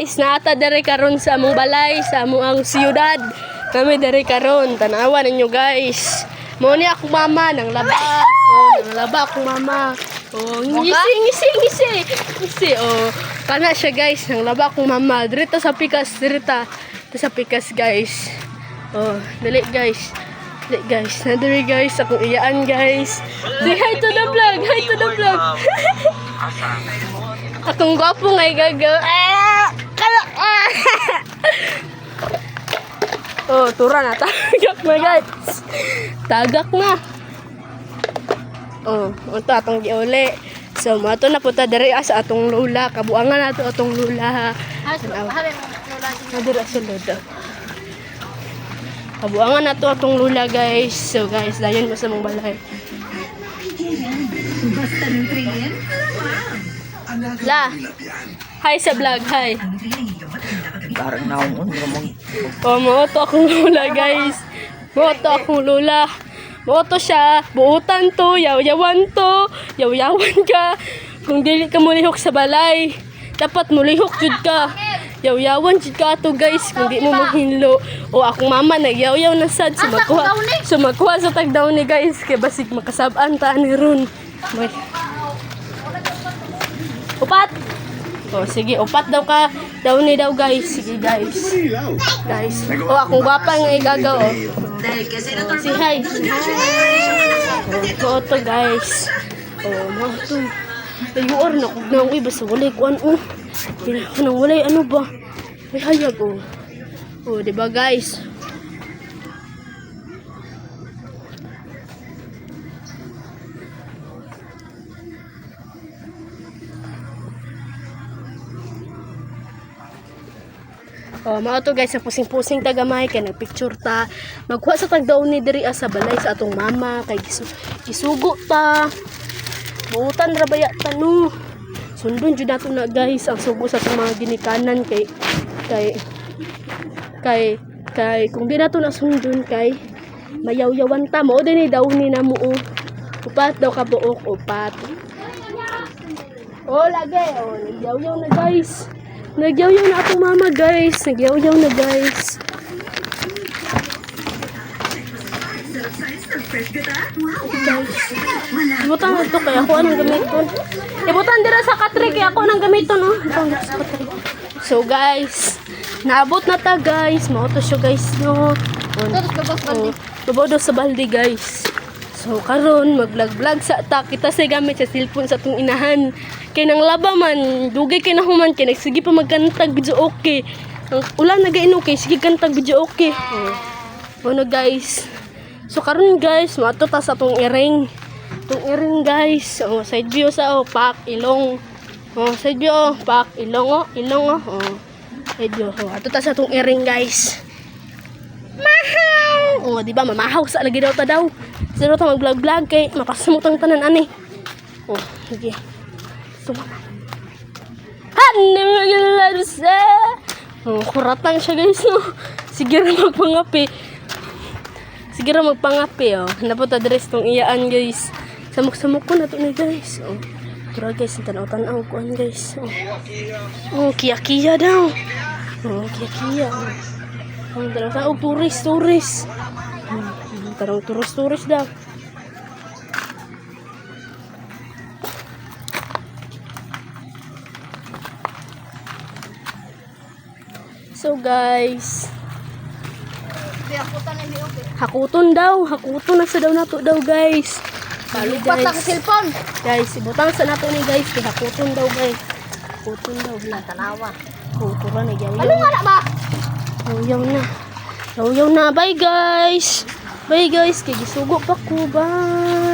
Guys, naata dere karon sa among balay, sa among siyudad. Kami dere karon, tanawan ninyo guys. Mo ni ako mama nang laba. Oh, nang laba akong mama. Oh, ngisi. Oh, kana siya guys, nang laba akong mama. Dirita sa pikas, dirita. Sa pikas guys. Oh, dali guys. Dali guys, nadiri guys, akong iyaan guys. Say hi to the vlog, hi to the vlog. Akong gwapo ngay gagaw. Oh, tura na. Tagak na, guys. Tagak na. Oh, ito atong giuli. So, mato na po ta dari sa atong lula. Kabuangan nato atong lula. Nadira sa lula. Kabuangan nato atong lula, guys. So, guys, dayon mo sa mong balay. La. Hi sa vlog, hi. Parang naon mo. Oh, moto akong lula, guys. Moto akong lula. Moto siya. Buutan to, yaw-yawan to. Yaw-yawan ka. Kung dili ka mulihok sa balay, dapat mulihok jud ka. Yaw-yawan jud ka to, guys. Kung di mo maghinlo. O akong mama nagyaw-yaw na sad. Sumakuha sa tagdaw ni, guys. Kaya basig makasabaan ta ni ron. May. Upat! Oh, sige, upat daw ka. Daw ni daw, guys. Sige, guys. Guys. Oh, akong gwapa nga igagaw, oh. Oh, si hi. Oh, to, guys. Oh, mga to. Ayuar na kung na uy. Basta walay kuan, oh. Nang walay, ano ba? May hayag, oh. Oh, diba, guys? Oh, mga to guys, pusing-pusing tagamay kay nagpicture ta. Magkuha sa tagdaw ni diri sa balay sa atong mama kay gisugo ta. Buutan ra baya ta no. Sundon jud nato na guys ang sugo sa atong mga ginikanan kay kung di nato na sundon kay mayaw-yawan ta mo dinhi daw ni namo. Upat daw ka buok, upat. Oh, lagi. Oh, nagyaw-yaw na guys. Nagyaw-yaw na atong mama, guys. Nagyaw-yaw na, guys. Guys. Ibutan na ito kaya ako anong gamiton. Ibutan dira sa katri kaya ako anong gamiton, oh. Ibutan dira sa katri. So, guys. Naabot na ta, guys. Mauto siya, guys, no. Babaw sa baldi, guys. So, karon mag-vlog-vlog sa ta. Kita sa gamit sa cellphone sa itong inahan. Kaya nang laba man, dugay kay nahuman kay sige pa magkantag video okay. Ang ulan nagain okay, sige kantag video okay. Ano guys? So karon guys, mato ta sa tong iring. Tong iring guys. Oh, side view sa pak ilong. Oh, side view pak ilong ilong oh. Side view. Oh, ato ta sa tong iring guys. Mahaw. Oh, di ba mamahaw sa lagi daw ta daw. Sino ta mag-vlog-vlog kay makasamutang tanan ani. Oh, sige. Oh, kuratang siya guys, no? Sige ra magpangapi. Oh. Napot address tong iyaan guys. Samok-samok ko na to ni guys. Oh. Pero guys, tanaw-tanaw ko guys. Oh, kiya-kiya daw. Oh, kiya-kiya. Oh, tanaw-tanaw turis. Tarong turis daw. So guys, hakuton na sa daw nato daw guys. Lupat na ka cellphone. Guys, ibutang sa nato ni guys, kay hakuton daw guys. Hakuton daw Wala tanawa. Hakuton na yaw. Ano nga na ba? Yaw na. Bye guys. Kay gisugo pa ko. Bye.